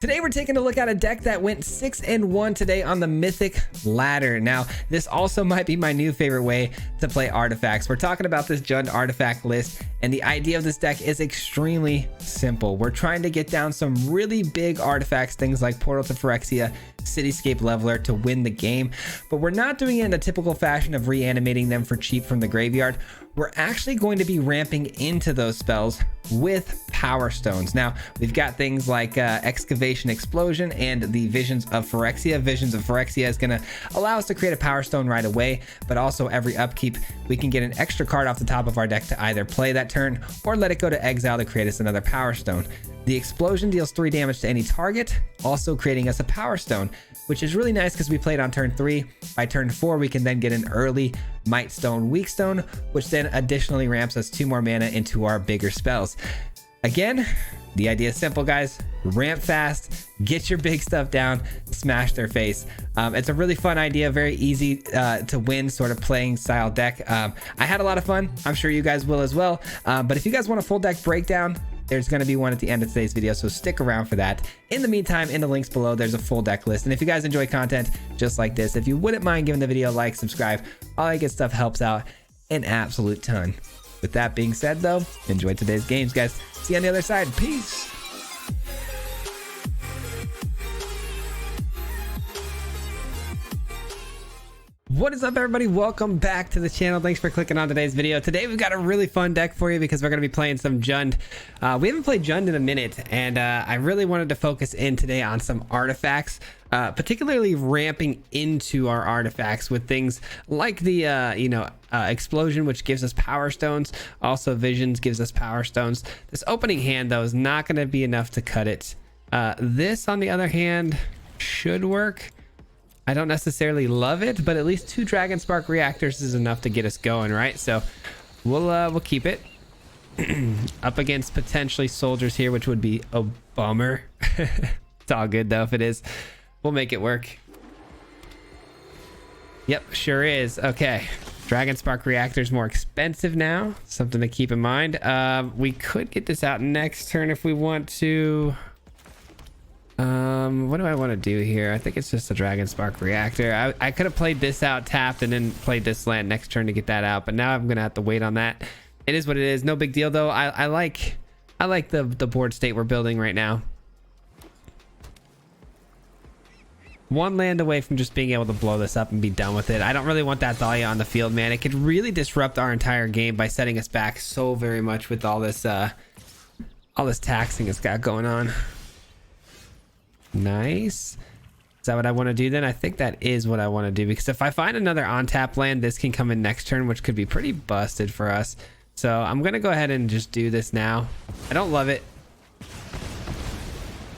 Today we're taking a look at a deck that went 6-1 today on the Mythic ladder. Now, this also might be my new favorite way to play artifacts. We're talking about this Jund artifact list, and the idea of this deck is extremely simple. We're trying to get down some really big artifacts, things like Portal to Phyrexia, Cityscape Leveler, to win the game, but we're not doing it in the typical fashion of reanimating them for cheap from the graveyard. We're actually going to be ramping into those spells with Power Stones. Now, we've got things like Excavation Explosion and the Visions of Phyrexia. Visions of Phyrexia is going to allow us to create a Power Stone right away, but also every upkeep, we can get an extra card off the top of our deck to either play that turn or let it go to exile to create us another Power Stone. The Explosion deals 3 damage to any target, also creating us a Power Stone, which is really nice because we played on turn 3. By turn 4, we can then get an early Might Stone, Weak Stone, which then additionally ramps us 2 more mana into our bigger spells. Again, the idea is simple, guys. Ramp fast, get your big stuff down, smash their face. It's a really fun idea, very easy to win sort of playing style deck. I had a lot of fun. I'm sure you guys will as well. But if you guys want a full deck breakdown, there's going to be one at the end of today's video, so stick around for that. In the meantime, in the links below, there's a full deck list. And if you guys enjoy content just like this, if you wouldn't mind giving the video a like, subscribe, all that good stuff helps out an absolute ton. With that being said, though, enjoy today's games, guys. See you on the other side. Peace. What is up, everybody? Welcome back to the channel. Thanks for clicking on today's video. Today we've got a really fun deck for you because we're going to be playing some Jund. We haven't played Jund in a minute, and I really wanted to focus in today on some artifacts, particularly ramping into our artifacts with things like the Explosion, which gives us Power Stones. Also, Visions gives us Power Stones. This opening hand, though, is not going to be enough to cut it. This, on the other hand, should work. I don't necessarily love it, but at least 2 Dragon Spark reactors is enough to get us going, right? So we'll keep it up against potentially soldiers here, which would be a bummer. It's all good though if it is. We'll make it work. Yep, sure is. Okay, Dragon Spark reactors more expensive now. Something to keep in mind. We could get this out next turn if we want to. What do I want to do here? I think it's just a Dragon Spark reactor. I could have played this out tapped and then played this land next turn to get that out, but now I'm gonna have to wait on that. It is what it is. No big deal though. I like the board state we're building right now. 1 land away from just being able to blow this up and be done with it. I don't really want that Thalia on the field, man. It could really disrupt our entire game by setting us back so very much with all this taxing it's got going on. Nice. Is that what I want to do then? I think that is what I want to do, because if I find another on-tap land, this can come in next turn, which could be pretty busted for us. So I'm going to go ahead and just do this now. I don't love it.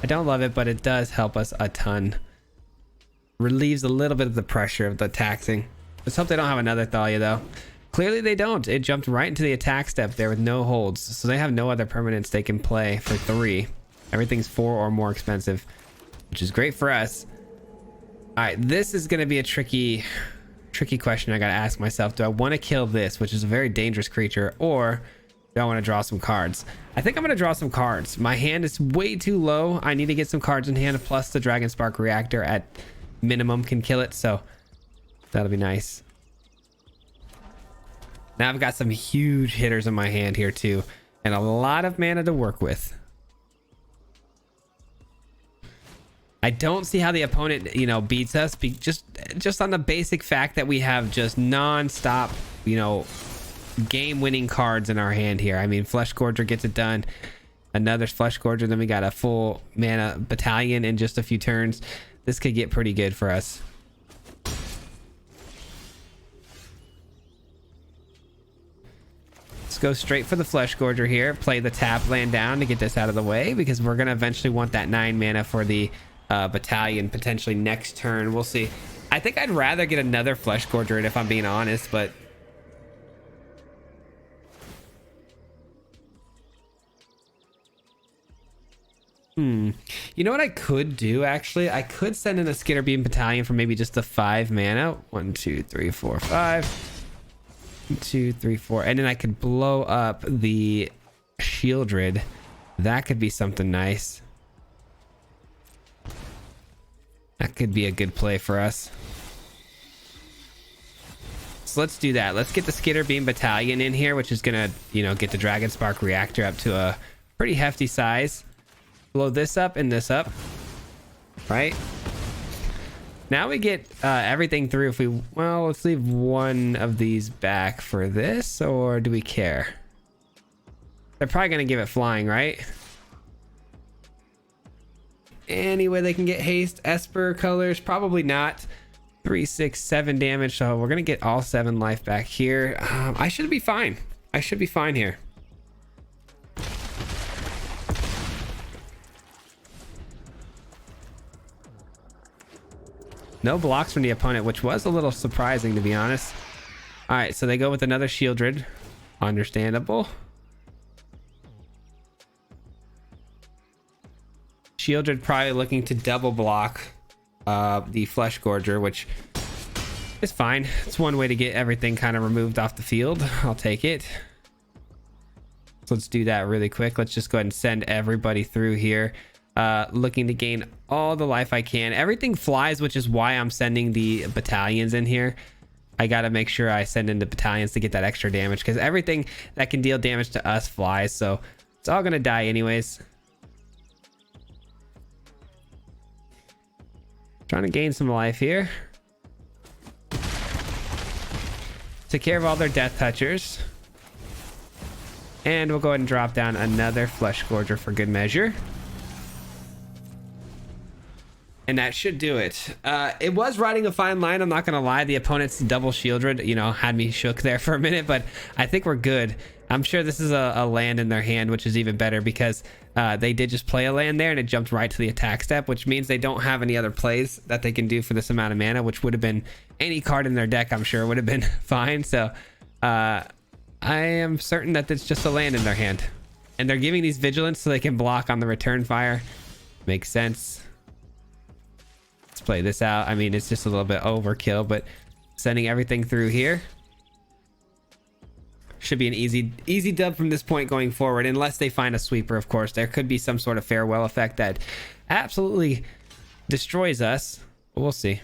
But it does help us a ton. Relieves a little bit of the pressure of the taxing. Let's hope they don't have another Thalia though. Clearly they don't. It jumped right into the attack step there with no holds. So they have no other permanents they can play for 3. Everything's 4 or more expensive, which is great for us. All right, this is going to be a tricky question I got to ask myself. Do I want to kill this, which is a very dangerous creature, or do I want to draw some cards? I think I'm going to draw some cards. My hand is way too low. I need to get some cards in hand, plus the Dragon Spark reactor at minimum can kill it, so that'll be nice. Now I've got some huge hitters in my hand here too, and a lot of mana to work with. I don't see how the opponent, beats us, just on the basic fact that we have just non-stop, game-winning cards in our hand here. I mean, Flesh Gorger gets it done. Another Flesh Gorger, then we got a full mana battalion in just a few turns. This could get pretty good for us. Let's go straight for the Flesh Gorger here. Play the tap land down to get this out of the way, because we're going to eventually want that 9 mana for the battalion potentially next turn. We'll see. I think I'd rather get another Flesh Gorger in, if I'm being honest, but you know what I could do, actually? I could send in a Skitter Beam battalion for maybe just the 5 mana. 1 2 3 4 5. 1 2 3 4, and then I could blow up the Shieldred. That could be something nice. could be a good play for us. So let's do that. Let's get the Skitter Beam Battalion in here, which is gonna, you know, get the Dragon Spark Reactor up to a pretty hefty size. Blow this up and this up, right? Now we get everything through. If we, well, let's leave one of these back for this, or do we care? They're probably gonna give it flying, right? Any way they can get haste, Esper colors, probably not. 3, 6, 7 damage, so we're gonna get all 7 life back here. I should be fine. I should be fine here. No blocks from the opponent, which was a little surprising, to be honest. All right, so they go with another Shieldred. Understandable. Shieldred probably looking to double block the Flesh Gorger, which is fine. It's one way to get everything kind of removed off the field. I'll take it. So let's do that really quick. Let's just go ahead and send everybody through here. Looking to gain all the life I can. Everything flies, which is why I'm sending the battalions in here. I got to make sure I send in the battalions to get that extra damage, because everything that can deal damage to us flies, so it's all gonna die anyways. Trying to gain some life here. Took care of all their Death Touchers. And we'll go ahead and drop down another Flesh Gorger for good measure. And that should do it. It was riding a fine line, I'm not gonna lie. The opponent's double Shieldred, you know, had me shook there for a minute, but I think we're good. I'm sure this is a land in their hand, which is even better, because they did just play a land there and it jumped right to the attack step, which means they don't have any other plays that they can do for this amount of mana, which would have been any card in their deck, I'm sure would have been fine. So I am certain that it's just a land in their hand, and they're giving these vigilance so they can block on the return fire. Makes sense. Let's play this out. I mean, it's just a little bit overkill, but sending everything through here should be an easy dub from this point going forward, unless they find a sweeper. Of course, there could be some sort of farewell effect that absolutely destroys us, but we'll see.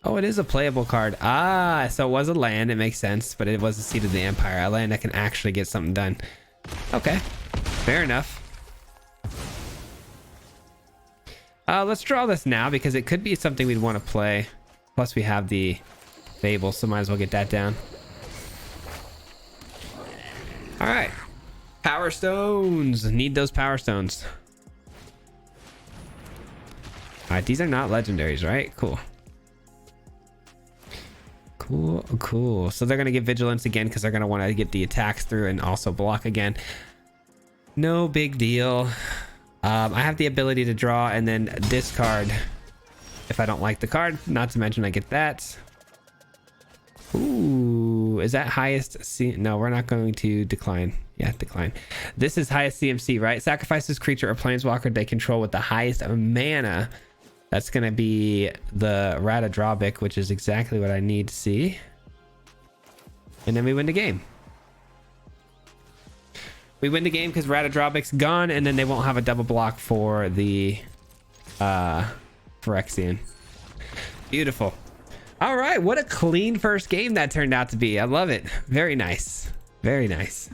Oh, it is a playable card. Ah, so it was a land. It makes sense, but it was a Seat of the Empire. A land that can actually get something done. Okay, fair enough. Let's draw this now, because it could be something we'd want to play. Plus we have the Fable, so might as well get that down. All right, Power Stones. Need those Power Stones. All right, these are not legendaries, right? Cool. Cool. So they're gonna get vigilance again, because they're gonna want to get the attacks through and also block again. No big deal. I have the ability to draw and then discard if I don't like the card. Not to mention I get that. Ooh, is that highest C? No, we're not going to decline. Yeah, decline. This is highest CMC, right? Sacrifice this creature or planeswalker they control with the highest mana. That's going to be the Rata Drawback, which is exactly what I need to see. And then we win the game. We win the game because Rata Drawback's gone, and then they won't have a double block for the Phyrexian. Beautiful. All right, what a clean first game that turned out to be. I love it. Very nice. Very nice.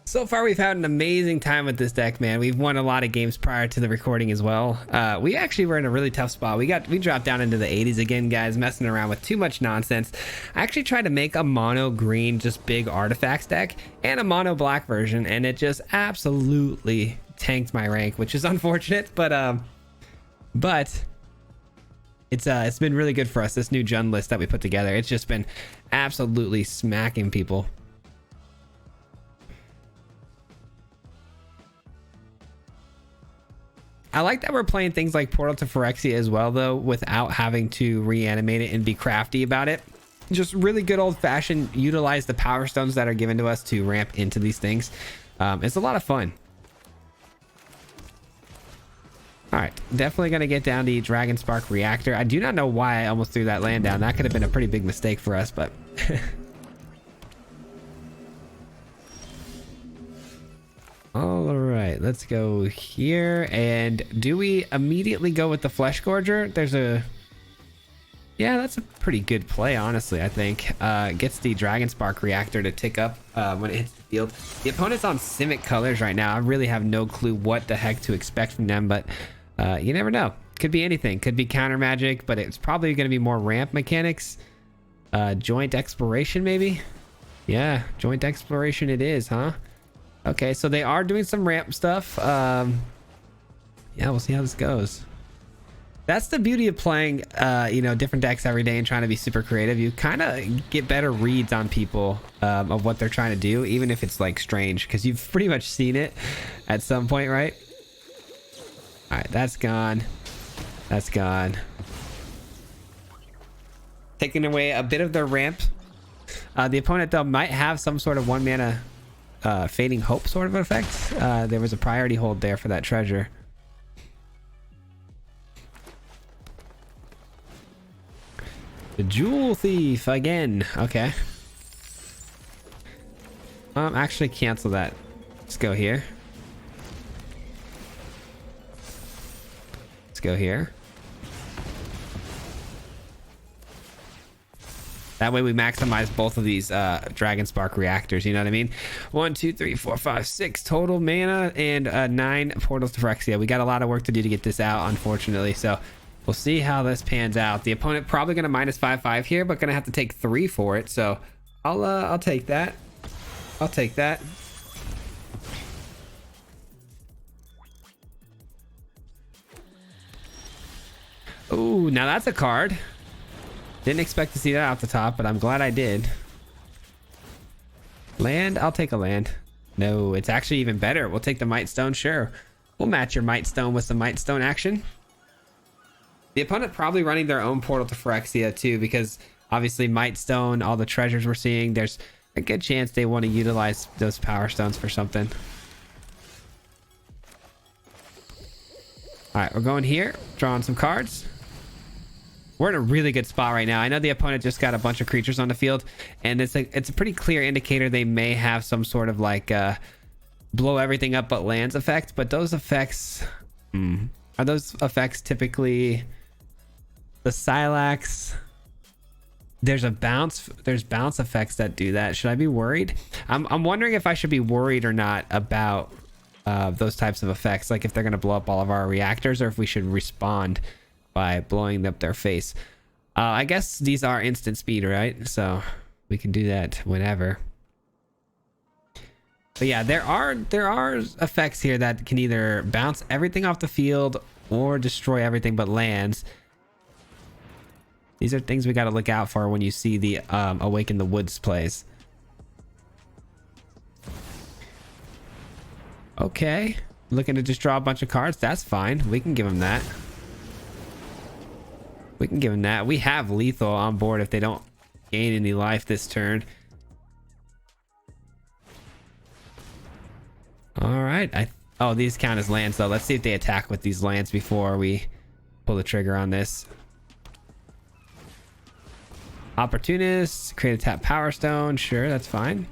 So far, we've had an amazing time with this deck, man. We've won a lot of games prior to the recording as well. We actually were in a really tough spot. We dropped down into the 80s again, guys, messing around with too much nonsense. I actually tried to make a mono green, just big artifacts deck, and a mono black version, and it just absolutely tanked my rank, which is unfortunate, but it's been really good for us. This new Jund list that we put together, it's just been absolutely smacking people. I like that we're playing things like Portal to Phyrexia as well, though, without having to reanimate it and be crafty about it. Just really good old-fashioned, utilize the power stones that are given to us to ramp into these things. It's a lot of fun. All right, definitely going to get down the Dragon Spark Reactor. I do not know why I almost threw that land down. That could have been a pretty big mistake for us, but... All right, let's go here. And do we immediately go with the Flesh Gorger? There's a... Yeah, that's a pretty good play, honestly, I think. Gets the Dragon Spark reactor to tick up when it hits the field. The opponent's on Simic colors right now. I really have no clue what the heck to expect from them, but you never know. Could be anything. Could be counter magic, but it's probably going to be more ramp mechanics. Joint exploration, maybe? Yeah, joint exploration it is, huh? Okay, so they are doing some ramp stuff. Yeah, we'll see how this goes. That's the beauty of playing, you know, different decks every day and trying to be super creative. You kind of get better reads on people of what they're trying to do, even if it's like strange, because you've pretty much seen it at some point, right? All right, that's gone. That's gone. Taking away a bit of their ramp. The opponent, though, might have some sort of 1 mana Fading Hope sort of effect. There was a priority hold there for that treasure. The Jewel Thief again. Okay. Actually cancel that. Let's go here. Let's go here. That way we maximize both of these Dragon Spark reactors, you know what I mean? 1, 2, 3, 4, 5, 6 total mana and 9 portals to Phyrexia. We got a lot of work to do to get this out, unfortunately. So we'll see how this pans out. The opponent probably going to -5/5 here, but going to have to take 3 for it. So I'll take that. I'll take that. Ooh, now that's a card. Didn't expect to see that off the top, but I'm glad I did. Land? I'll take a land. No, it's actually even better. We'll take the Might Stone, sure. We'll match your Might Stone with some Might Stone action. The opponent probably running their own portal to Phyrexia too, because obviously Might Stone, all the treasures we're seeing, there's a good chance they want to utilize those Power Stones for something. All right, we're going here, drawing some cards. We're in a really good spot right now. I know the opponent just got a bunch of creatures on the field, and it's a pretty clear indicator they may have some sort of like blow everything up but lands effect. But those effects, are those effects typically the Silax? There's bounce effects that do that. Should I be worried? I'm wondering if I should be worried or not about those types of effects, like if they're gonna blow up all of our reactors, or if we should respond by blowing up their face. I guess these are instant speed, right? So we can do that whenever. But yeah, there are effects here that can either bounce everything off the field or destroy everything but lands. These are things we got to look out for when you see the Awaken the Woods plays. Okay, looking to just draw a bunch of cards. That's fine. We can give them that. We can give them that. We have lethal on board if they don't gain any life this turn. All right. Oh, these count as lands though. Let's see if they attack with these lands before we pull the trigger on this. Opportunist, create a tap Power Stone. Sure, that's fine.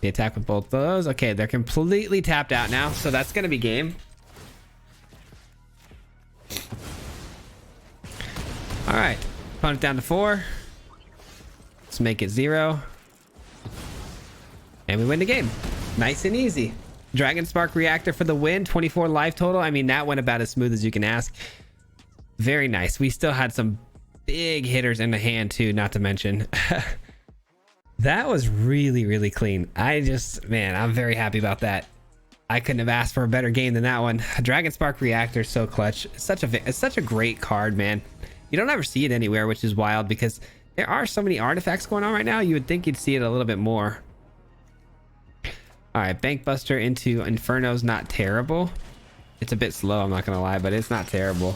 They attack with both those. Okay, they're completely tapped out now, so that's gonna be game. All right, opponent down to 4. Let's make it 0. And we win the game. Nice and easy. Dragon Spark Reactor for the win. 24 life total. I mean, that went about as smooth as you can ask. Very nice. We still had some big hitters in the hand too, not to mention. That was really, really clean. Man, I'm very happy about that. I couldn't have asked for a better game than that one. Dragon Spark Reactor is so clutch. It's such a great card, man. You don't ever see it anywhere, which is wild because there are so many artifacts going on right now. You would think you'd see it a little bit more. All right, Bankbuster into Inferno's not terrible. It's a bit slow, I'm not gonna lie, but it's not terrible.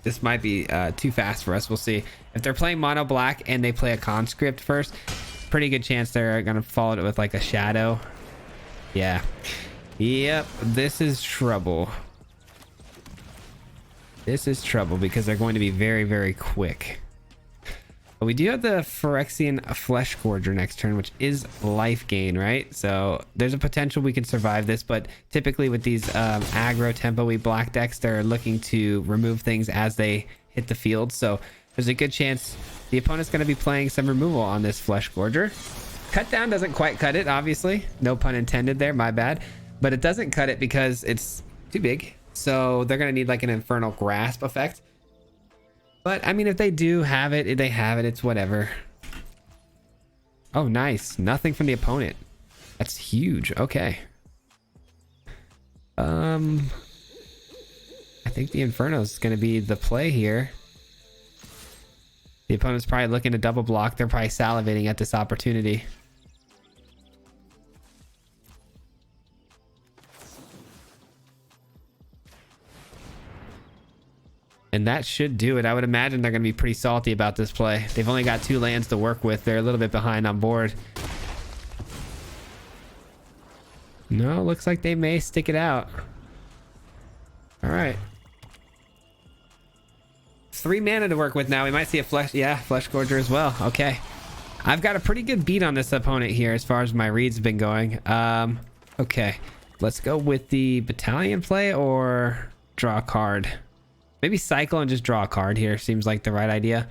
This might be too fast for us. We'll see. If they're playing mono black and they play a conscript first, pretty good chance they're gonna follow it with like a shadow. Yeah. Yep, this is trouble. This is trouble because they're going to be very, very quick. But we do have the Phyrexian Flesh Gorger next turn, which is life gain, right? So there's a potential we can survive this, but typically with these aggro tempo-y black decks, they're looking to remove things as they hit the field. So there's a good chance the opponent's going to be playing some removal on this Flesh Gorger. Cut down doesn't quite cut it, obviously. No pun intended there, my bad. But it doesn't cut it because it's too big. So they're going to need like an Infernal Grasp effect. But I mean, if they do have it, they have it. It's whatever. Oh, nice. Nothing from the opponent. That's huge. Okay. I think the Inferno is going to be the play here. The opponent's probably looking to double block. They're probably salivating at this opportunity. And that should do it. I would imagine they're going to be pretty salty about this play. They've only got 2 lands to work with. They're a little bit behind on board. No, looks like they may stick it out. All right. 3 mana to work with now. We might see a Flesh Gorger as well. Okay. I've got a pretty good beat on this opponent here as far as my reads have been going. Okay. Let's go with the Battalion play or draw a card. Maybe cycle and just draw a card here. Seems like the right idea.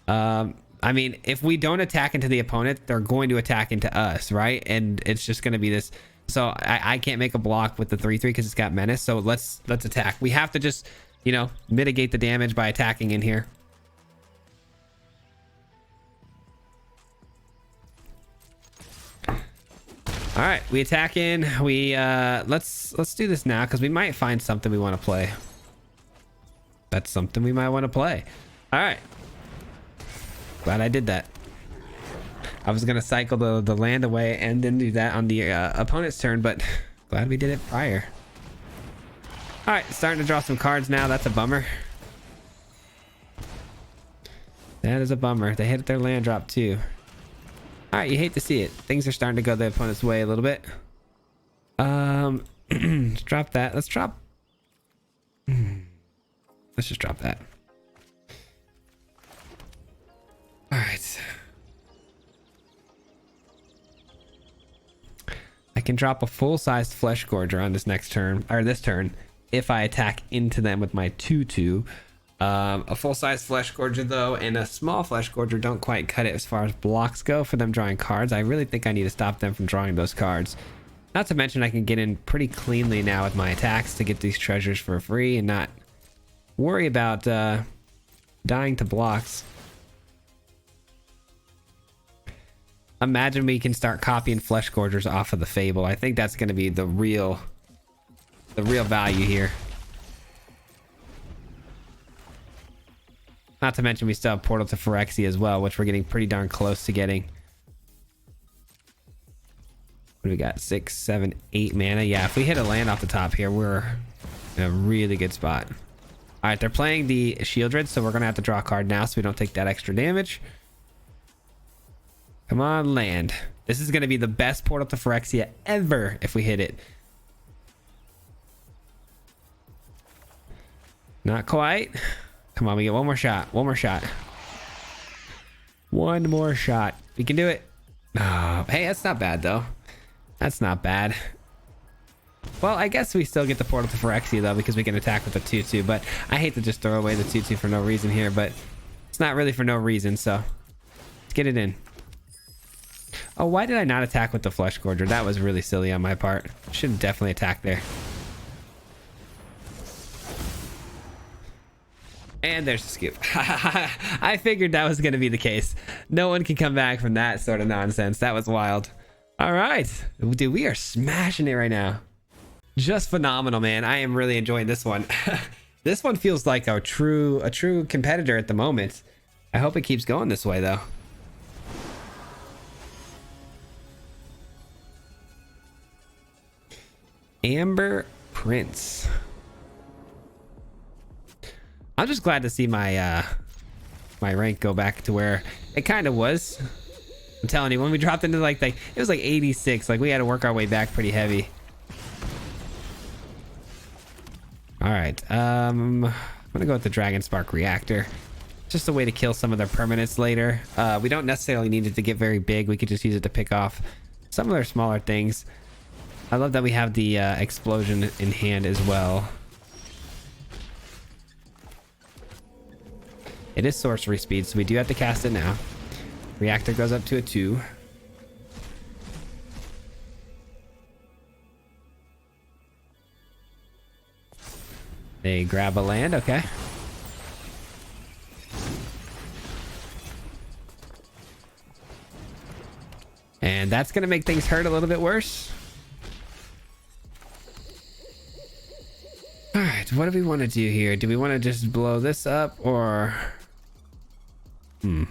I mean, if we don't attack into the opponent, they're going to attack into us, right? And it's just going to be this. So I can't make a block with the 3/3 because it's got menace. So let's attack. We have to just, you know, mitigate the damage by attacking in here. All right, we attack in. We let's do this now because we might find something we want to play. That's something we might want to play. All right. Glad I did that. I was going to cycle the land away and then do that on the opponent's turn, but glad we did it prior. All right, starting to draw some cards now. That's a bummer. That is a bummer. They hit their land drop too. All right, you hate to see it. Things are starting to go the opponent's way a little bit. Let's drop that. Let's drop... Let's just drop that. All right. I can drop a full-sized Flesh Gorger on this next turn, or this turn, if I attack into them with my 2/2. A full-sized Flesh Gorger, though, and a small Flesh Gorger don't quite cut it as far as blocks go for them drawing cards. I really think I need to stop them from drawing those cards. Not to mention I can get in pretty cleanly now with my attacks to get these treasures for free and not worry about dying to blocks. Imagine we can start copying Flesh Gorgers off of the Fable. I think that's going to be the real value here. Not to mention we still have Portal to Phyrexia as well, which we're getting pretty darn close to getting. What do we got? 6, 7, 8 mana. Yeah, if we hit a land off the top here, we're in a really good spot. All right, they're playing the Shieldred, so we're going to have to draw a card now so we don't take that extra damage. Come on, land. This is going to be the best Portal to Phyrexia ever if we hit it. Not quite. Come on, we get one more shot. One more shot. One more shot. We can do it. Oh, hey, that's not bad, though. That's not bad. Well, I guess we still get the Portal to Phyrexia, though, because we can attack with the 2/2. But I hate to just throw away the 2/2 for no reason here, but it's not really for no reason, so let's get it in. Oh, why did I not attack with the Flesh Gorger? That was really silly on my part. Should have definitely attacked there. And there's a scoop. I figured that was going to be the case. No one can come back from that sort of nonsense. That was wild. All right. Dude, we are smashing it right now. Just phenomenal, man. I am really enjoying this one. This one feels like a true competitor at the moment. I hope it keeps going this way, though. Amber Prince. I'm just glad to see my my rank go back to where it kind of was. I'm telling you, when we dropped into like it was like 86. Like we had to work our way back pretty heavy. All right, I'm gonna go with the Dragon Spark Reactor. just a way to kill some of their permanents later. We don't necessarily need it to get very big. We could just use it to pick off some of their smaller things. I love that we have the explosion in hand as well. It is sorcery speed, so we do have to cast it now. Reactor goes up to a 2. They grab a land, okay. And that's going to make things hurt a little bit worse. All right, what do we want to do here? Do we want to just blow this up or... I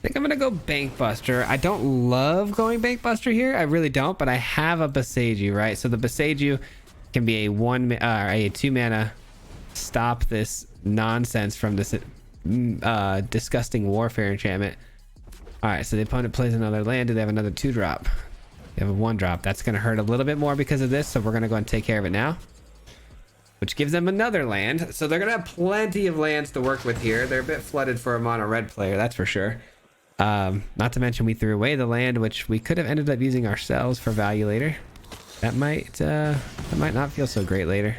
think I'm gonna go Bank Buster. I don't love going Bank Buster here. I really don't, but I have a Boseiju, right? So the Boseiju can be a 2 mana stop this nonsense from this disgusting warfare enchantment. All right, so the opponent plays another land. Do they have another 2-drop? They have a 1-drop. That's going to hurt a little bit more because of this, so we're going to go and take care of it now, which gives them another land. So they're going to have plenty of lands to work with here. They're a bit flooded for a mono red player, that's for sure. Not to mention we threw away the land, which we could have ended up using ourselves for value later. That might not feel so great later.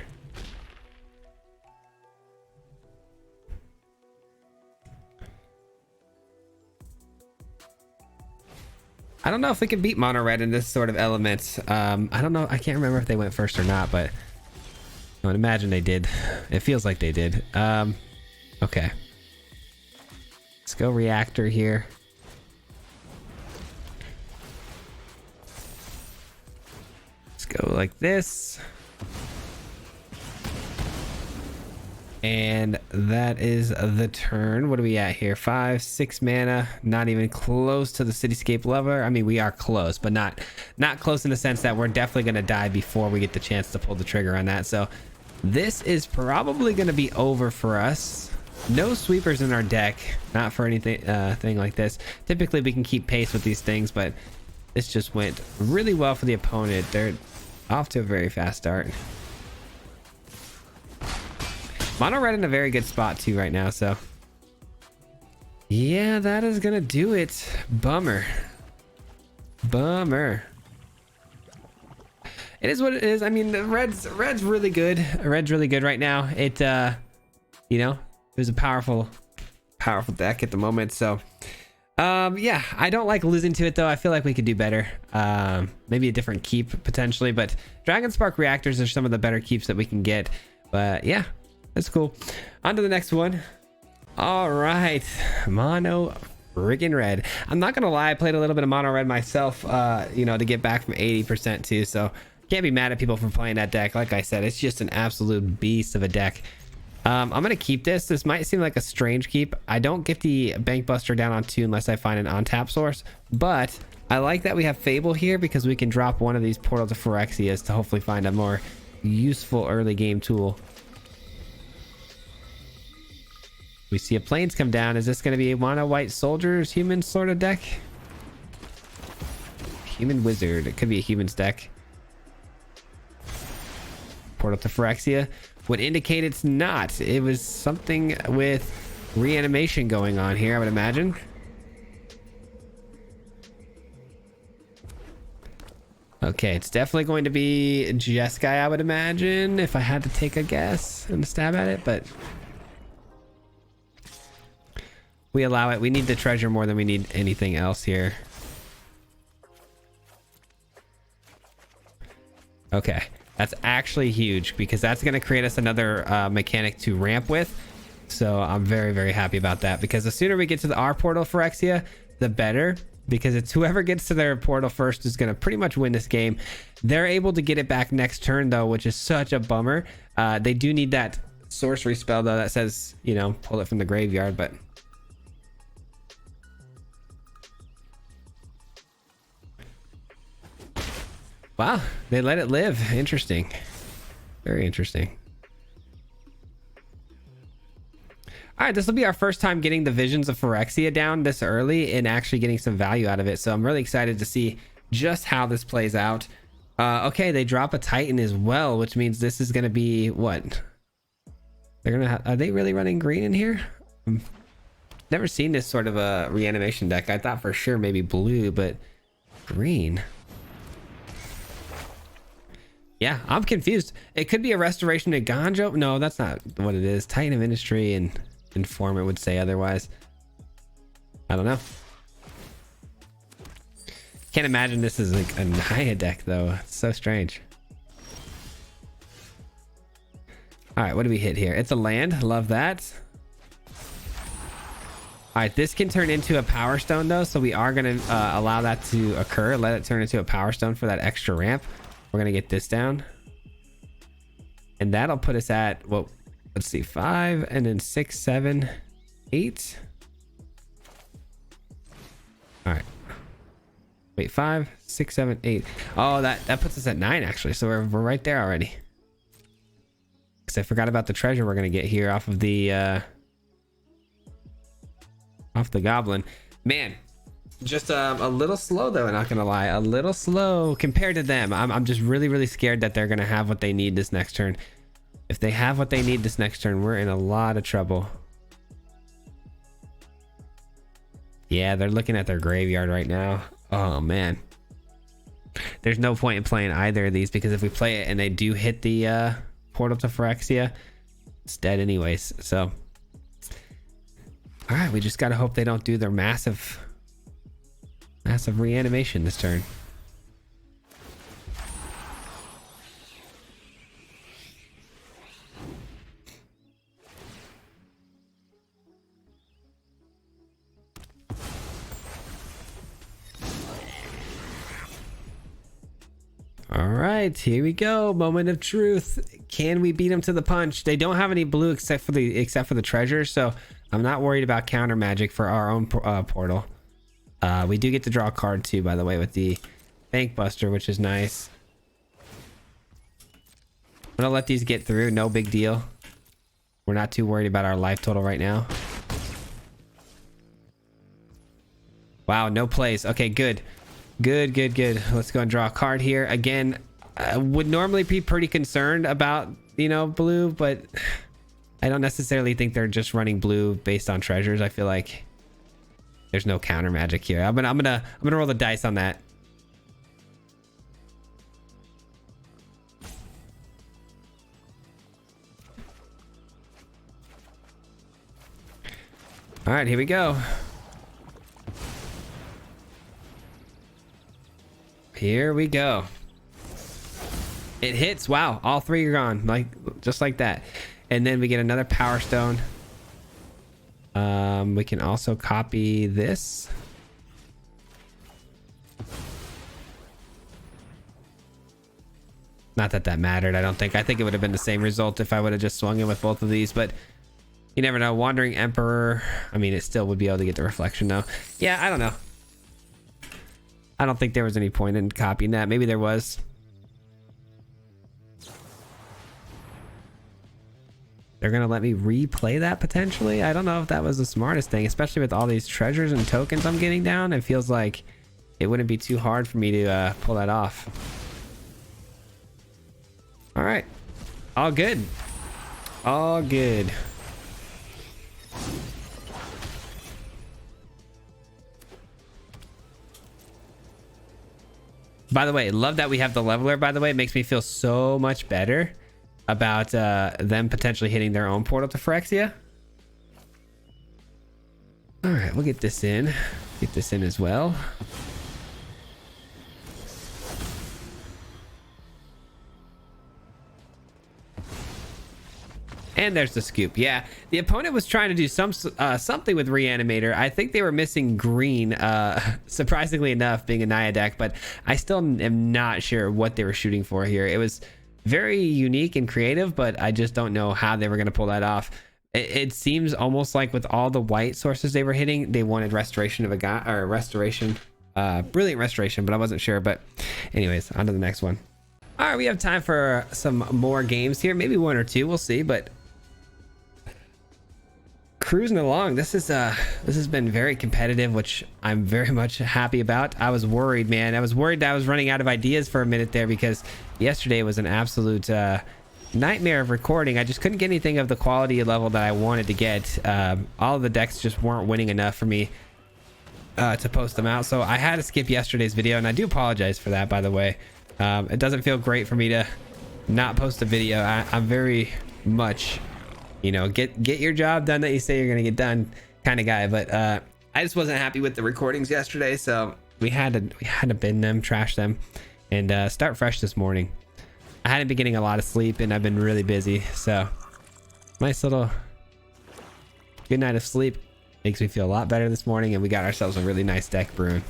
I don't know if we can beat mono red in this sort of element. I don't know. I can't remember if they went first or not, but I would imagine they did. It feels like they did. Okay. Let's go reactor here. Let's go like this. And that is the turn. What are we at here? 5, 6 mana. Not even close to the Cityscape Lover. I mean, we are close, but not close in the sense that we're definitely going to die before we get the chance to pull the trigger on that. So this is probably going to be over for us. No sweepers in our deck. Not for anything thing like this. Typically, we can keep pace with these things, but this just went really well for the opponent. They're off to a very fast start. Mono red in a very good spot too right now, so yeah, that is gonna do it. Bummer. It is what it is. I mean, the red's really good. Red's really good right now. It you know, it was a powerful deck at the moment. So yeah, I don't like losing to it though. I feel like we could do better. Maybe a different keep potentially, but Dragon Spark reactors are some of the better keeps that we can get. But yeah, that's cool. On to the next one. All right, mono friggin' red. I'm not gonna lie, I played a little bit of mono red myself, you know, to get back from 80% too. So can't be mad at people for playing that deck. Like I said, it's just an absolute beast of a deck. I'm gonna keep this. This might seem like a strange keep. I don't get the Bank Buster down on 2 unless I find an on-tap source, but I like that we have Fable here because we can drop one of these Portal to Phyrexias to hopefully find a more useful early game tool. We see a Plains come down. Is this going to be a mono white soldiers human sort of deck? Human wizard. It could be a humans deck. Portal to Phyrexia would indicate it's not. It was something with reanimation going on here, I would imagine. Okay, it's definitely going to be Jeskai, I would imagine, if I had to take a guess and stab at it, but we allow it. We need the treasure more than we need anything else here. Okay, that's actually huge because that's going to create us another mechanic to ramp with. So I'm very, very happy about that because the sooner we get to our Portal Phyrexia, the better, because it's whoever gets to their portal first is going to pretty much win this game. They're able to get it back next turn though, which is such a bummer. They do need that sorcery spell though that says, you know, pull it from the graveyard, but wow, they let it live. Interesting. Very interesting. All right, this will be our first time getting the Visions of Phyrexia down this early and actually getting some value out of it. So I'm really excited to see just how this plays out. Okay, they drop a Titan as well, which means this is gonna be what? They're gonna are they really running green in here? Never seen this sort of a reanimation deck. I thought for sure maybe blue, but green. Yeah, I'm confused. It could be a restoration to Ganjo. No, that's not what it is. Titan of Industry and Informant would say otherwise. I don't know. Can't imagine this is like a Naya deck though. It's so strange. All right, what do we hit here? It's a land. Love that. All right, this can turn into a Power Stone though, so we are going to allow that to occur. Let it turn into a Power Stone for that extra ramp. We're going to get this down. And that'll put us at, well, let's see, 5 and then 6, 7, 8. All right. Wait, 5, 6, 7, 8. Oh, that puts us at 9 actually. So we're right there already. Because I forgot about the treasure we're going to get here off of the goblin. Man, just a little slow though, not gonna lie, a little slow compared to them. I'm just really scared that they're gonna have what they need this next turn. If they have what they need this next turn, we're in a lot of trouble. Yeah, they're looking at their graveyard right now. Oh man, there's no point in playing either of these, because if we play it and they do hit the portal to Phyrexia, it's dead anyways. So all right, we just gotta hope they don't do their massive reanimation this turn. All right, here we go. Moment of truth. Can we beat them to the punch? They don't have any blue except for the treasure, so I'm not worried about counter magic for our own portal. We do get to draw a card too, by the way, with the Bank Buster, which is nice. I'm gonna let these get through. No big deal. We're not too worried about our life total right now. Wow, no plays. Okay, good. Good. Let's go and draw a card here. Again, I would normally be pretty concerned about, you know, blue, but I don't necessarily think they're just running blue based on treasures. I feel like there's no counter magic here. I'm gonna roll the dice on that. All right, here we go. Here we go. It hits. Wow, all three are gone, like just like that. And then we get another Power Stone. We can also copy this. Not that that mattered, I don't think. I think it would have been the same result if I would have just swung in with both of these, but you never know. Wandering Emperor, I mean, it still would be able to get the reflection though. Yeah, I don't know. I don't think there was any point in copying that. Maybe there was. They're gonna let me replay that potentially. I don't know if that was the smartest thing, especially with all these treasures and tokens I'm getting down. It feels like it wouldn't be too hard for me to pull that off. All right, all good, all good. By the way, love that we have the leveler. By the way, it makes me feel so much better about them potentially hitting their own portal to Phyrexia. All right, we'll get this in. Get this in as well. And there's the scoop. Yeah, the opponent was trying to do something with Reanimator. I think they were missing green, surprisingly enough, being a Naya deck, but I still am not sure what they were shooting for here. It was very unique and creative, but I just don't know how they were going to pull that off. It seems almost like with all the white sources they were hitting, they wanted restoration of a guy, or restoration, brilliant restoration, but I wasn't sure. But anyways, on to the next one. All right, we have time for some more games here, maybe one or two, we'll see. But cruising along. This has been very competitive, which I'm very much happy about. I was worried, man. I was worried that I was running out of ideas for a minute there, because yesterday was an absolute nightmare of recording. I just couldn't get anything of the quality level that I wanted to get. All of the decks just weren't winning enough for me to post them out, so I had to skip yesterday's video, and I do apologize for that, by the way. It doesn't feel great for me to not post a video. I'm very much, you know, get your job done that you say you're gonna get done kind of guy, but I just wasn't happy with the recordings yesterday, so we had to bin them, trash them, and start fresh this morning. I hadn't been getting a lot of sleep, and I've been really busy, so nice little good night of sleep makes me feel a lot better this morning, and we got ourselves a really nice deck brewing.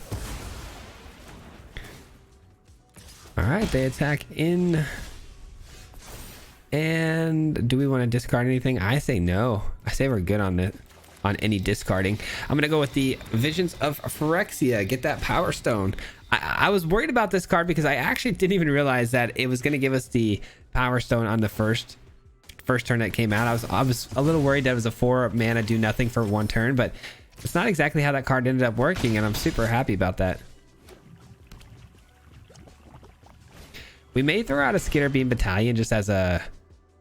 All right, they attack in. And do we want to discard anything? I say no. I say we're good on any discarding. I'm gonna go with the Visions of Phyrexia. Get that Power Stone. I was worried about this card because I actually didn't even realize that it was gonna give us the Power Stone on the first turn that came out. I was a little worried that it was a 4 mana do nothing for 1 turn, but it's not exactly how that card ended up working, and I'm super happy about that. We may throw out a Skitter Beam Battalion just as a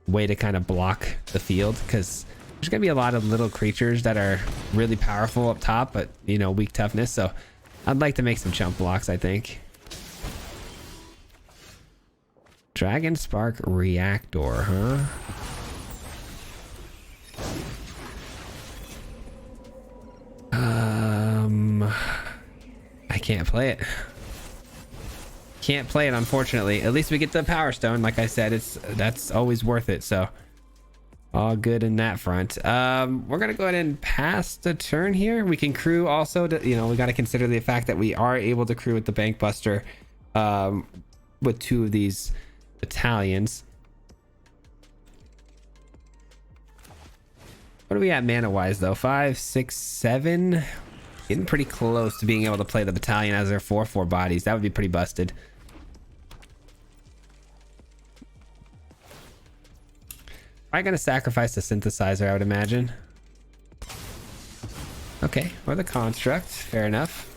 way to kind of block the field, because there's gonna be a lot of little creatures that are really powerful up top, but you know, weak toughness, so I'd like to make some chump blocks, I think. Dragon Spark Reactor, huh? I can't play it. Can't play it, unfortunately. At least we get the Power Stone. Like I said, that's always worth it, so all good in that front. We're gonna go ahead and pass the turn here. We can crew also to, you know, we got to consider the fact that we are able to crew with the Bank Buster with 2 of these battalions. What are we at mana wise though? 5, 6, 7. Getting pretty close to being able to play the battalion as their 4/4 bodies. That would be pretty busted. I'm gonna sacrifice the synthesizer, I would imagine. Okay, or the construct. Fair enough.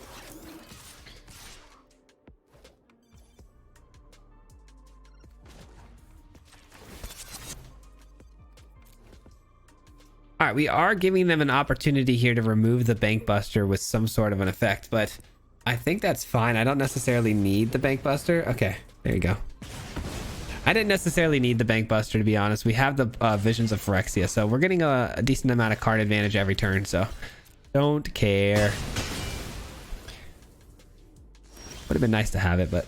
All right, we are giving them an opportunity here to remove the Bank Buster with some sort of an effect, but I think that's fine. I don't necessarily need the Bank Buster. Okay, there you go. I didn't necessarily need the Bank Buster, to be honest. We have the Visions of Phyrexia, so we're getting a decent amount of card advantage every turn, so don't care. Would have been nice to have it, but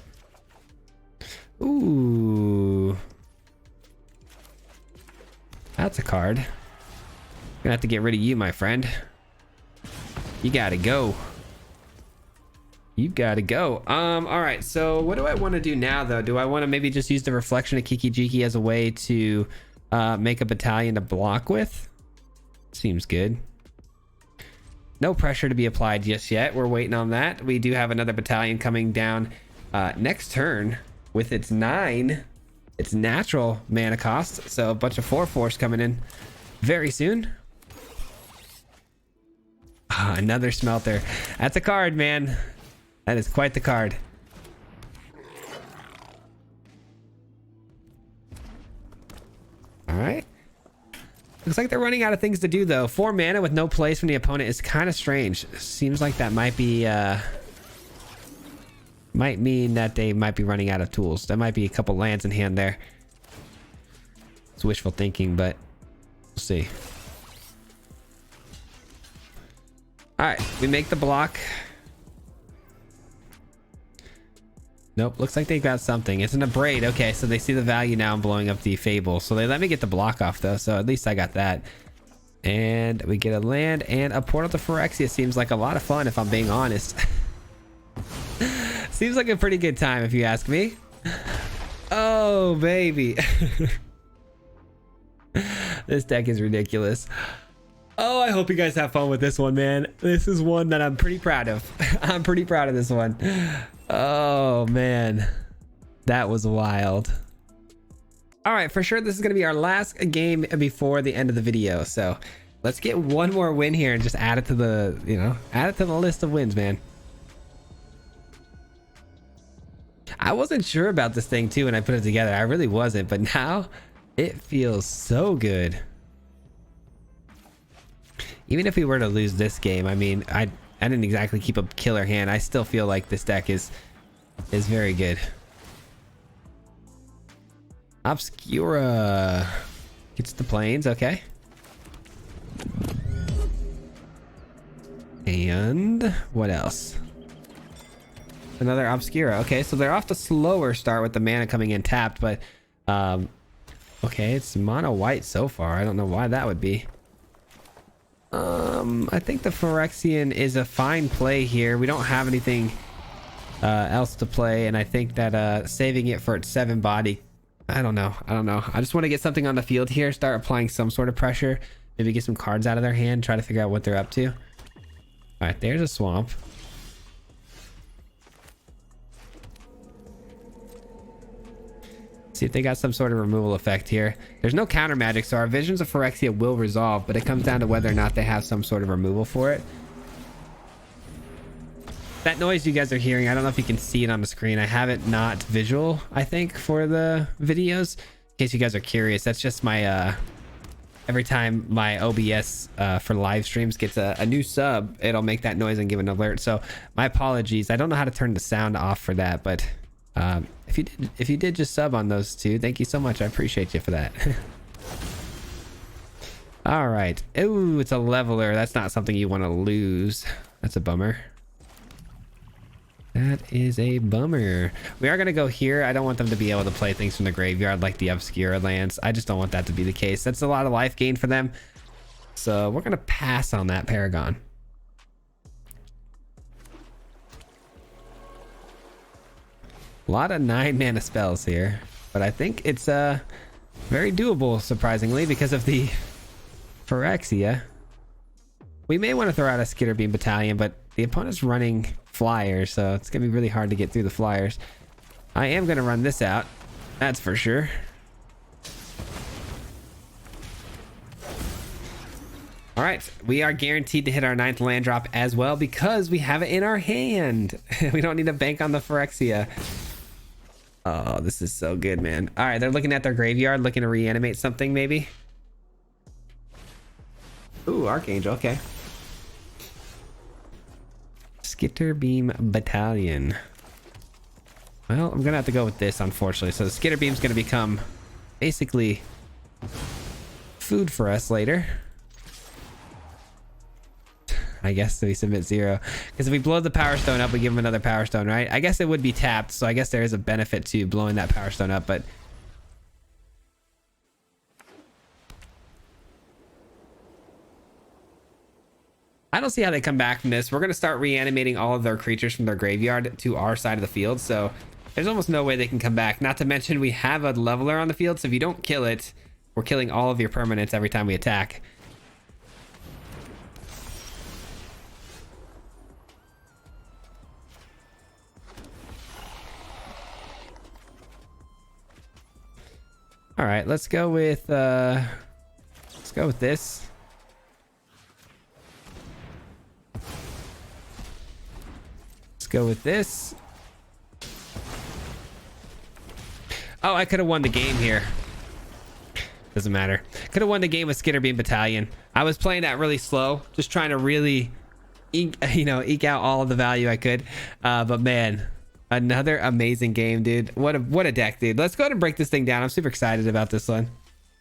ooh, that's a card. Gonna have to get rid of you, my friend. You gotta go. You gotta go. All right, so what do I want to do now, though? Do I want to maybe just use the Reflection of Kiki Jiki as a way to make a battalion to block with? Seems good. No pressure to be applied just yet. We're waiting on that. We do have another battalion coming down next turn with its 9. Its natural mana cost, so a bunch of 4/4s coming in very soon. Another Smelter. That's a card, man. That is quite the card. All right. Looks like they're running out of things to do, though. 4 mana with no place from the opponent is kind of strange. Seems like that might be might mean that they might be running out of tools. There might be a couple lands in hand there. It's wishful thinking, but we'll see. All right, we make the block. Nope, looks like they got something. It's an Abrade. Okay, so they see the value now in blowing up the Fable. So they let me get the block off, though, so at least I got that. And we get a land and a Portal to Phyrexia. Seems like a lot of fun, if I'm being honest. Seems like a pretty good time, if you ask me. Oh, baby. This deck is ridiculous. Oh, I hope you guys have fun with this one, man. This is one that I'm pretty proud of. I'm pretty proud of this one. Oh, man. That was wild. All right, for sure, this is going to be our last game before the end of the video. So Let's get one more win here and just add it to the, you know, add it to the list of wins, man. I wasn't sure about this thing too when I put it together. I really wasn't, but now it feels so good. Even if we were to lose this game, I mean, I didn't exactly keep a killer hand. I still feel like this deck is very good. Obscura gets the planes, okay. And what else? Another Obscura. Okay, so they're off to slower start with the mana coming in tapped, but okay, it's mono white so far. I don't know why that would be. I think the Phyrexian is a fine play here. We don't have anything else to play, and I think that saving it for its 7 body, I don't know. I just want to get something on the field here, start applying some sort of pressure, maybe get some cards out of their hand, try to figure out what they're up to. All right, there's a swamp. See if they got some sort of removal effect here. There's no counter magic, so our Visions of Phyrexia will resolve, but it comes down to whether or not they have some sort of removal for it. That noise you guys are hearing, I don't know if you can see it on the screen. I have it not visual, I think, for the videos. In case you guys are curious, that's just my every time my OBS for live streams gets a new sub, it'll make that noise and give an alert. So my apologies. I don't know how to turn the sound off for that, but if you did just sub on those two, thank you so much. I appreciate you for that. All right. Ooh, it's a leveler. That's not something you want to lose. That's a bummer. That is a bummer. We are going to go here. I don't want them to be able to play things from the graveyard like the Obscura lands. I just don't want that to be the case. That's a lot of life gain for them. So we're going to pass on that Paragon. A lot of 9 mana spells here, but I think it's very doable, surprisingly, because of the Phyrexia. We may want to throw out a Skitterbeam Battalion, but the opponent's running flyers, so it's gonna be really hard to get through the flyers. I am gonna run this out, that's for sure. All right, we are guaranteed to hit our 9th land drop as well because we have it in our hand. We don't need to bank on the Phyrexia. Oh, this is so good, man. All right, they're looking at their graveyard, looking to reanimate something maybe. Ooh, Archangel, okay. Skitterbeam Battalion. Well, I'm gonna have to go with this, unfortunately. So the Skitterbeam's gonna become basically food for us later. I guess we submit 0. Because if we blow the Power Stone up, we give him another Power Stone, right? I guess it would be tapped, so I guess there is a benefit to blowing that Power Stone up, but I don't see how they come back from this. We're going to start reanimating all of their creatures from their graveyard to our side of the field, so there's almost no way they can come back. Not to mention we have a leveler on the field, so if you don't kill it, we're killing all of your permanents every time we attack. All right, let's go with this. Let's go with this. Oh, I could have won the game here. Doesn't matter. Could have won the game with Skitterbeam Battalion. I was playing that really slow, just trying to really eke out all of the value I could. But man, another amazing game, dude. What a deck, dude. Let's go ahead and break this thing down. I'm super excited about this one.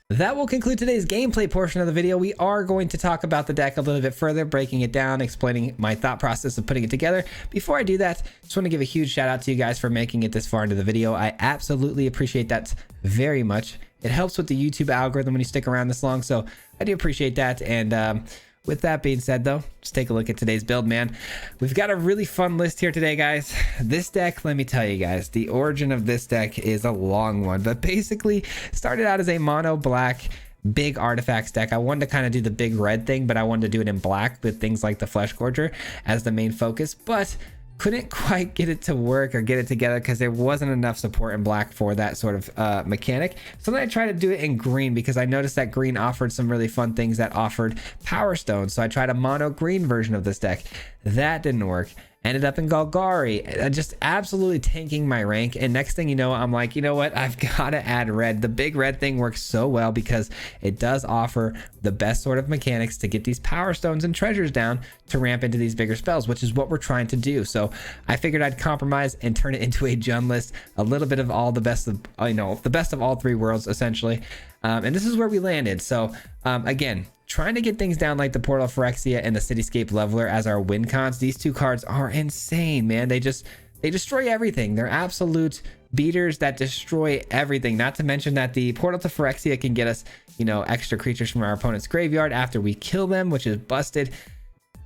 That will conclude today's gameplay portion of the video. We are going to talk about the deck a little bit further, breaking it down, explaining my thought process of putting it together. Before I do that, just want to give a huge shout out to you guys for making it this far into the video. I absolutely appreciate that very much. It helps with the YouTube algorithm when you stick around this long, so I do appreciate that. And with that being said, though, let's take a look at today's build, man. We've got a really fun list here today, guys. This deck, let me tell you guys, the origin of this deck is a long one, but basically started out as a mono black big artifacts deck. I wanted to kind of do the big red thing, but I wanted to do it in black with things like the Flesh Gorger as the main focus. But couldn't quite get it to work or get it together because there wasn't enough support in black for that sort of mechanic. So then I tried to do it in green because I noticed that green offered some really fun things that offered power stones. So I tried a mono green version of this deck. That didn't work. Ended up in Golgari, just absolutely tanking my rank. And next thing you know, I'm like, you know what? I've got to add red. The big red thing works so well because it does offer the best sort of mechanics to get these power stones and treasures down to ramp into these bigger spells, which is what we're trying to do. So I figured I'd compromise and turn it into a Jund list, a little bit of all the best of, the best of all three worlds, essentially. And this is where we landed. So again, trying to get things down like the Portal of Phyrexia and the Cityscape Leveler as our win cons. These two cards are insane, man. They destroy everything. They're absolute beaters that destroy everything. Not to mention that the Portal to Phyrexia can get us, extra creatures from our opponent's graveyard after we kill them, which is busted.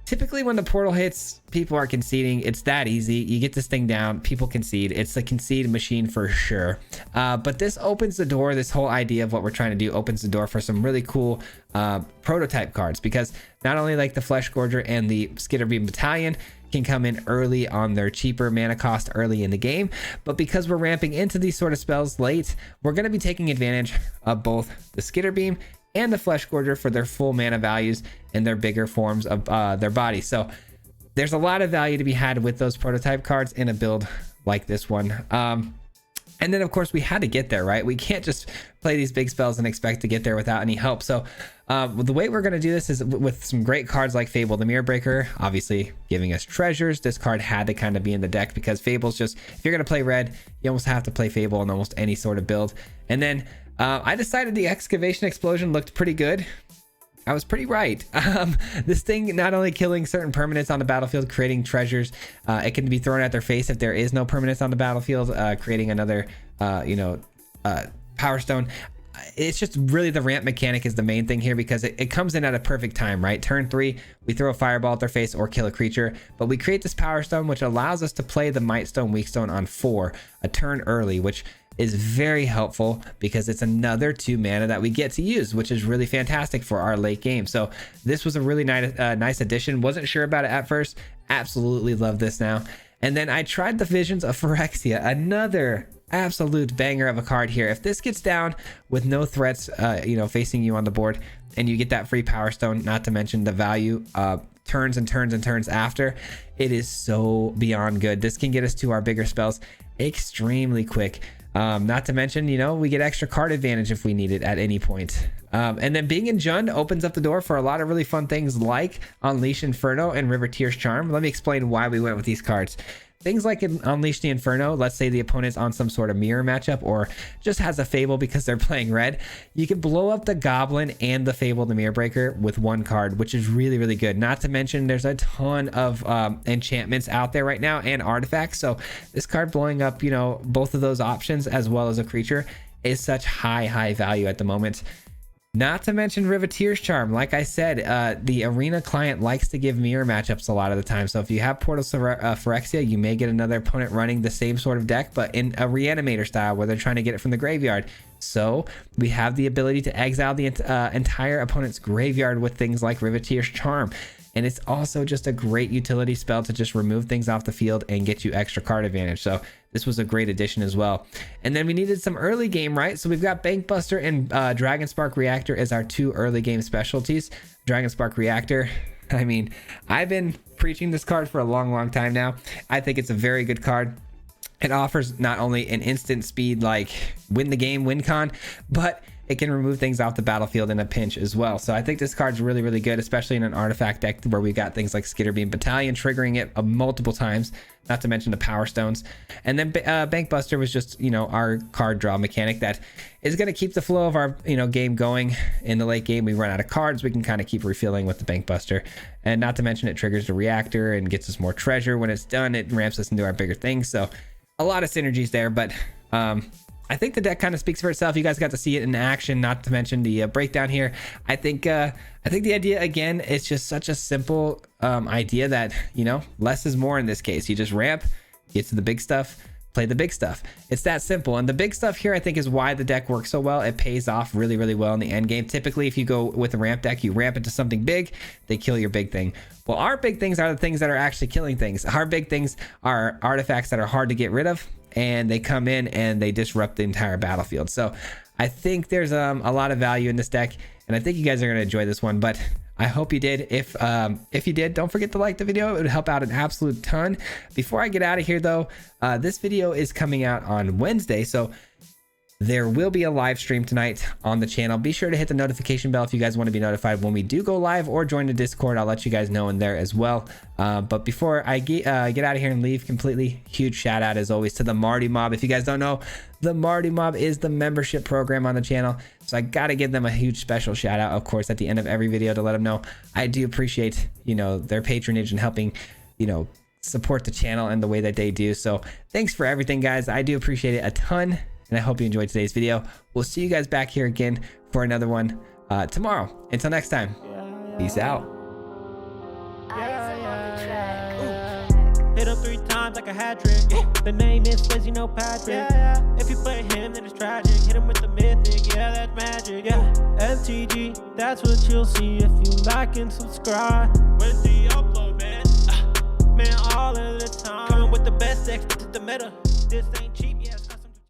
Typically when the portal hits, people are conceding. It's that easy. You get this thing down, people concede. It's a concede machine for sure. But this opens the door. This whole idea of what we're trying to do opens the door for some really cool prototype cards, because not only like the Flesh Gorger and the Skitterbeam Battalion can come in early on their cheaper mana cost early in the game, but because we're ramping into these sort of spells late, we're going to be taking advantage of both the Skitterbeam and the Flesh Gorger for their full mana values and their bigger forms of their body. So there's a lot of value to be had with those prototype cards in a build like this one. And then of course we had to get there, right? We can't just play these big spells and expect to get there without any help. So the way we're going to do this is with some great cards like Fable the Mirror Breaker, obviously giving us treasures. This card had to kind of be in the deck because Fable's just, if you're going to play red, you almost have to play Fable in almost any sort of build. And then I decided the Excavation Explosion looked pretty good. I was pretty right. This thing not only killing certain permanents on the battlefield, creating treasures, it can be thrown at their face if there is no permanents on the battlefield, creating another, Power Stone. It's just really the ramp mechanic is the main thing here because it comes in at a perfect time, right? Turn 3, we throw a fireball at their face or kill a creature, but we create this Power Stone, which allows us to play the Might Stone, Weak Stone on 4, a turn early, which is very helpful because it's another 2 mana that we get to use, which is really fantastic for our late game. So this was a really nice addition. Wasn't sure about it at first. Absolutely love this now. And then I tried the Visions of Phyrexia, another absolute banger of a card here. If this gets down with no threats, facing you on the board, and you get that free Power Stone, not to mention the value turns and turns and turns after, it is so beyond good. This can get us to our bigger spells extremely quick. Not to mention, we get extra card advantage if we need it at any point. And then being in Jund opens up the door for a lot of really fun things like Unleash Inferno and River Tears Charm. Let me explain why we went with these cards. Things like Unleash the Inferno, let's say the opponent's on some sort of mirror matchup or just has a Fable because they're playing red. You can blow up the Goblin and the Fable the Mirror Breaker with one card, which is really, really good. Not to mention there's a ton of enchantments out there right now and artifacts. So this card blowing up, both of those options as well as a creature is such high value at the moment. Not to mention Riveteer's Charm. Like I said, the Arena client likes to give mirror matchups a lot of the time. So if you have Portal Phyrexia, you may get another opponent running the same sort of deck, but in a Reanimator style where they're trying to get it from the graveyard. So we have the ability to exile the entire opponent's graveyard with things like Riveteer's Charm. And it's also just a great utility spell to just remove things off the field and get you extra card advantage. So this was a great addition as well. And then we needed some early game, right? So we've got Bankbuster and Dragonspark Reactor as our 2 early game specialties. Dragonspark Reactor, I mean, I've been preaching this card for a long time now. I think it's a very good card. It offers not only an instant speed, like win the game, win con, but it can remove things off the battlefield in a pinch as well. So I think this card's really, really good, especially in an artifact deck where we've got things like Skitterbeam Battalion triggering it multiple times, not to mention the Power Stones. And then Bankbuster was just, our card draw mechanic that is going to keep the flow of our, game going. In the late game, we run out of cards. We can kind of keep refilling with the Bankbuster. And not to mention it triggers the reactor and gets us more treasure. When it's done, it ramps us into our bigger things. So a lot of synergies there, but I think the deck kind of speaks for itself. You guys got to see it in action, not to mention the breakdown here. I think the idea, again, is just such a simple idea that, less is more in this case. You just ramp, get to the big stuff, play the big stuff. It's that simple. And the big stuff here, I think, is why the deck works so well. It pays off really, really well in the end game. Typically, if you go with a ramp deck, you ramp into something big, they kill your big thing. Well, our big things are the things that are actually killing things. Our big things are artifacts that are hard to get rid of, and they come in and they disrupt the entire battlefield. So I think there's a lot of value in this deck, and I think you guys are going to enjoy this one. But I hope you did. If you did, don't forget to like the video. It would help out an absolute ton. Before I get out of here, though, this video is coming out on Wednesday, so there will be a live stream tonight on the channel. Be sure to hit the notification bell if you guys want to be notified when we do go live, or join the Discord. I'll let you guys know in there as well. But before I get out of here and leave completely, huge shout out as always to the Marty Mob. If you guys don't know, the Marty Mob is the membership program on the channel, so I gotta give them a huge special shout out, of course, at the end of every video, to let them know I do appreciate, you know, their patronage and helping, you know, support the channel and the way that they do. So thanks for everything, guys. I do appreciate it a ton, and I hope you enjoyed today's video. We'll see you guys back here again for another one tomorrow. Until next time, peace out. Hit him 3 times like a hat trick. The name is Fizzy, no Patrick. If you play him, then it's tragic. Hit him with the mythic, yeah, that's magic. MTG, that's what you'll see if you like and subscribe. With the upload, man, man, all of the time. Coming with the best decks, this is the meta. This ain't cheap.